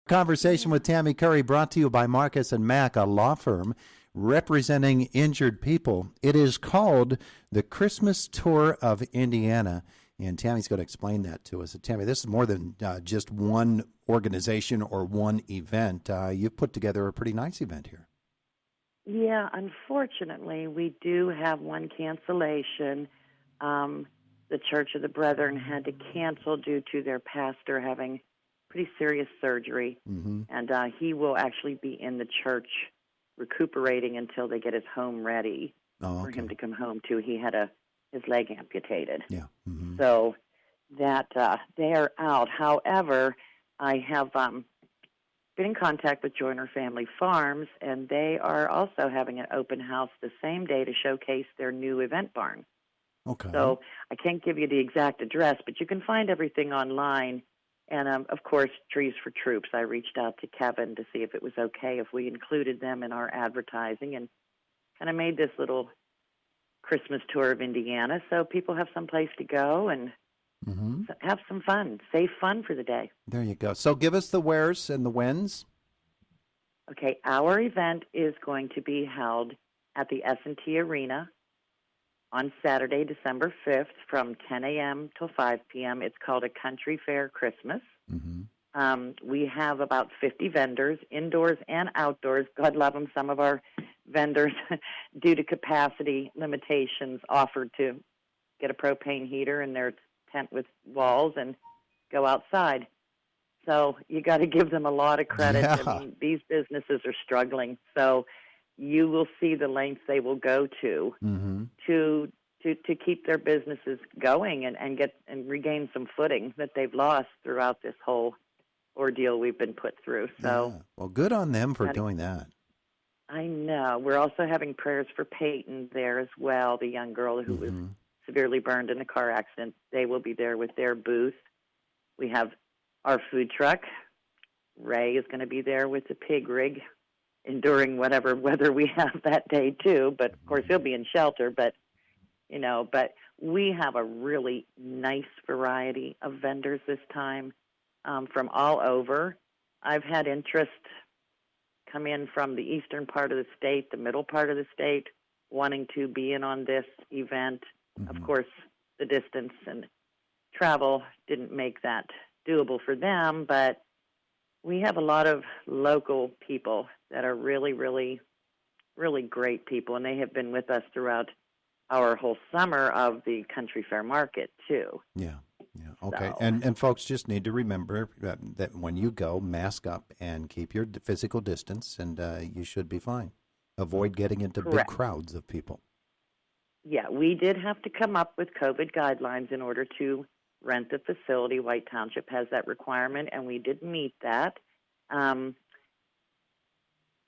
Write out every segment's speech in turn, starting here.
Conversation with Tammy Curry brought to you by Marcus and Mack, a law firm representing injured people. It is called the Christmas Tour of Indiana, and Tammy's going to explain that to us. So, Tammy, this is more than just one organization or one event. You've put together a pretty nice event here. Yeah, unfortunately, we do have one cancellation. The Church of the Brethren had to cancel due to their pastor having pretty serious surgery, and he will actually be in the church recuperating until they get his home ready for him to come home to. He had his leg amputated. Yeah. So that they are out. However, I have been in contact with Joyner Family Farms, and they are also having an open house the same day to showcase their new event barn. Okay. So I can't give you the exact address, but you can find everything online. And, of course, Trees for Troops. I reached out to Kevin to see if it was okay if we included them in our advertising and kind of made this little Christmas tour of Indiana so people have some place to go and have some fun, safe fun for the day. There you go. So give us the wheres and the whens. Okay, our event is going to be held at the S&T Arena on Saturday, December 5th from 10 a.m. till 5 p.m. It's called a Country Fair Christmas. We have about 50 vendors, indoors and outdoors. God love them. Some of our vendors, due to capacity limitations, offered to get a propane heater in their tent with walls and go outside. So you got to give them a lot of credit. Yeah. I mean, these businesses are struggling. So you will see the lengths they will go to keep their businesses going and regain some footing that they've lost throughout this whole ordeal we've been put through. So, yeah. Well, good on them for doing that. I know. We're also having prayers for Peyton there as well, the young girl who was severely burned in a car accident. They will be there with their booth. We have our food truck. Ray is going to be there with the pig rig, enduring whatever weather we have that day too. But of course he'll be in shelter. But we have a really nice variety of vendors this time from all over. I've had interest come in from the eastern part of the state, the middle part of the state, wanting to be in on this event. Of course, the distance and travel didn't make that doable for them, but we have a lot of local people that are really, really, really great people, and they have been with us throughout our whole summer of the Country Fair Market, too. Yeah. Okay. So. And folks just need to remember that when you go, mask up and keep your physical distance, and you should be fine. Avoid getting into Correct. big crowds of people. Yeah, we did have to come up with COVID guidelines in order to rent the facility. White Township has that requirement, and we did meet that.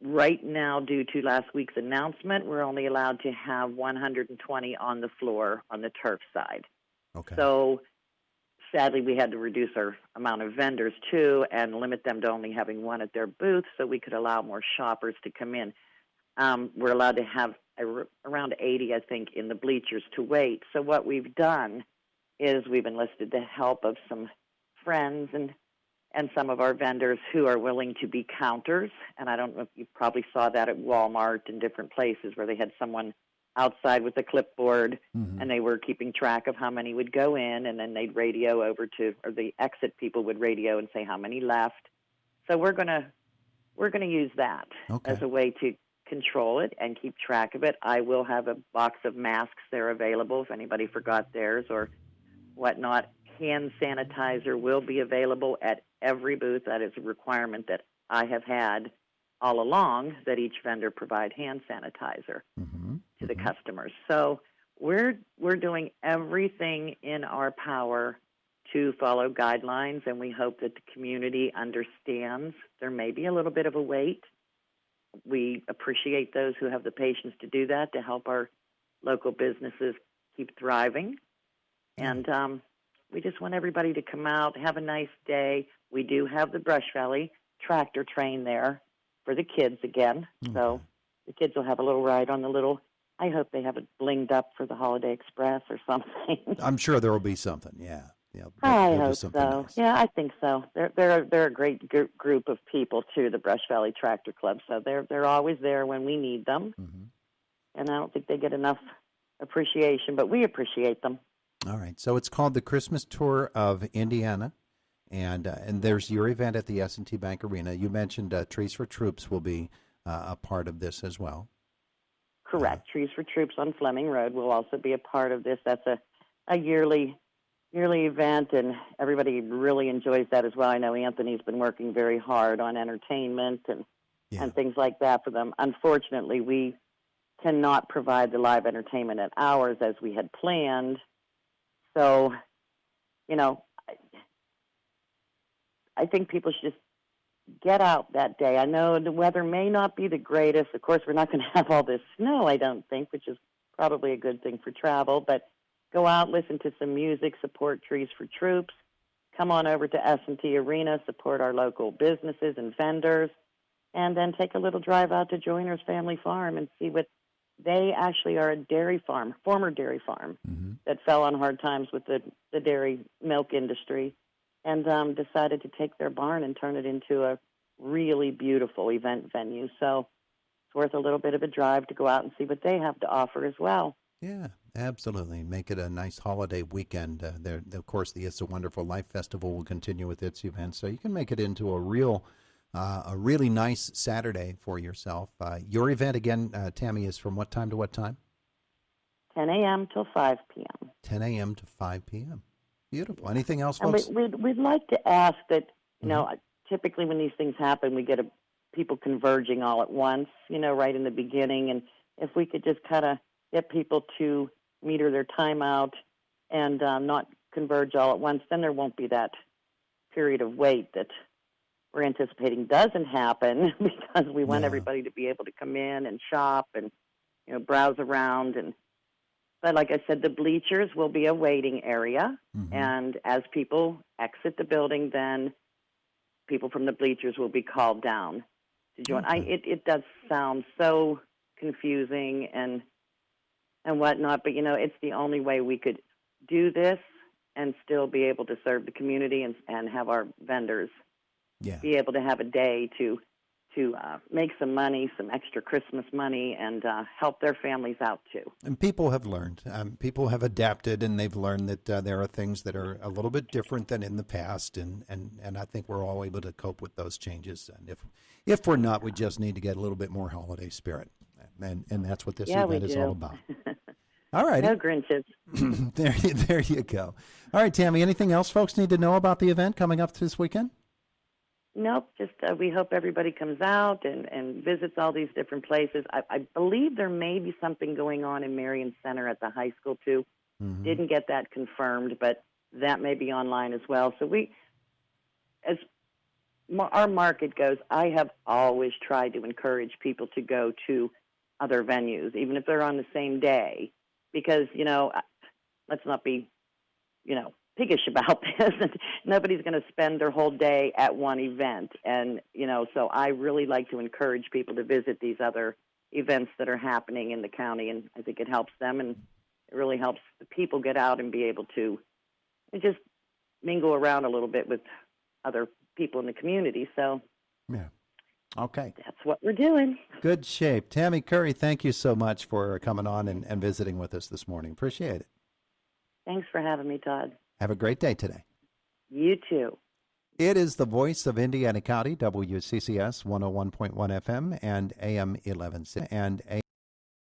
Right now, due to last week's announcement, we're only allowed to have 120 on the floor on the turf side. Okay. So, sadly, we had to reduce our amount of vendors, too, and limit them to only having one at their booth so we could allow more shoppers to come in. We're allowed to have around 80, I think, in the bleachers to wait. So what we've done is we've enlisted the help of some friends and some of our vendors who are willing to be counters. And I don't know if you probably saw that at Walmart and different places where they had someone outside with a clipboard and they were keeping track of how many would go in, and then they'd radio over to, or the exit people would radio and say how many left. So we're gonna use that as a way to control it and keep track of it. I will have a box of masks there available if anybody forgot theirs or whatnot. Hand sanitizer will be available at every booth. That is a requirement that I have had all along, that each vendor provide hand sanitizer to the customers. So we're doing everything in our power to follow guidelines, and we hope that the community understands there may be a little bit of a wait. We appreciate those who have the patience to do that, to help our local businesses keep thriving. And we just want everybody to come out, have a nice day. We do have the Brush Valley tractor train there for the kids again. So the kids will have a little ride on the little, I hope they have it blinged up for the Holiday Express or something. I'm sure there will be something, yeah. I they'll do hope something so. nice. Yeah, I think so. They're a great group of people too, the Brush Valley Tractor Club. So they're always there when we need them, Hmm. and I don't think they get enough appreciation, but we appreciate them. All right. So it's called the Christmas Tour of Indiana, and there's your event at the S&T Bank Arena. You mentioned Trees for Troops will be a part of this as well. Correct. Trees for Troops on Fleming Road will also be a part of this. That's a yearly event, and everybody really enjoys that as well. I know Anthony's been working very hard on entertainment and things like that for them. Unfortunately, we cannot provide the live entertainment at ours as we had planned. So, you know, I think people should just get out that day. I know the weather may not be the greatest. Of course, we're not going to have all this snow, I don't think, which is probably a good thing for travel. But go out, listen to some music, support Trees for Troops. Come on over to S&T Arena, support our local businesses and vendors, and then take a little drive out to Joyner's Family Farm and see what they actually are, a dairy farm, former dairy farm, that fell on hard times with the dairy milk industry, and decided to take their barn and turn it into a really beautiful event venue. So it's worth a little bit of a drive to go out and see what they have to offer as well. Yeah, absolutely. Make it a nice holiday weekend. Of course, the It's a Wonderful Life Festival will continue with its events, so you can make it into a really nice Saturday for yourself. Your event, again, Tammy, is from what time to what time? 10 a.m. till 5 p.m. 10 a.m. to 5 p.m. Beautiful. Anything else, And folks? we'd like to ask that, typically when these things happen, we get people converging all at once, right in the beginning. And if we could just kind of get people to meter their time out and not converge all at once, then there won't be that period of wait that we're anticipating doesn't happen, because we want everybody to be able to come in and shop and browse around. But like I said, the bleachers will be a waiting area, and as people exit the building, then people from the bleachers will be called down to join. Okay. It does sound so confusing and whatnot, but it's the only way we could do this and still be able to serve the community and have our vendors be able to have a day to make some money, some extra Christmas money, and help their families out too. And people have learned. People have adapted, and they've learned that there are things that are a little bit different than in the past, and I think we're all able to cope with those changes. And if we're not, we just need to get a little bit more holiday spirit, and that's what this event is all about. All right. No Grinches. There you go. All right, Tammy, anything else folks need to know about the event coming up this weekend? Nope, just we hope everybody comes out and visits all these different places. I believe there may be something going on in Marion Center at the high school, too. Didn't get that confirmed, but that may be online as well. So as our market goes, I have always tried to encourage people to go to other venues, even if they're on the same day, because, let's not be, piggish about this. Nobody's going to spend their whole day at one event. And, so I really like to encourage people to visit these other events that are happening in the county. And I think it helps them, and it really helps the people get out and be able to just mingle around a little bit with other people in the community. So yeah. Okay. That's what we're doing. Good shape. Tammy Curry, thank you so much for coming on and visiting with us this morning. Appreciate it. Thanks for having me, Todd. Have a great day today. You too. It is the voice of Indiana County, WCCS 101.1 FM and AM 1160 and AM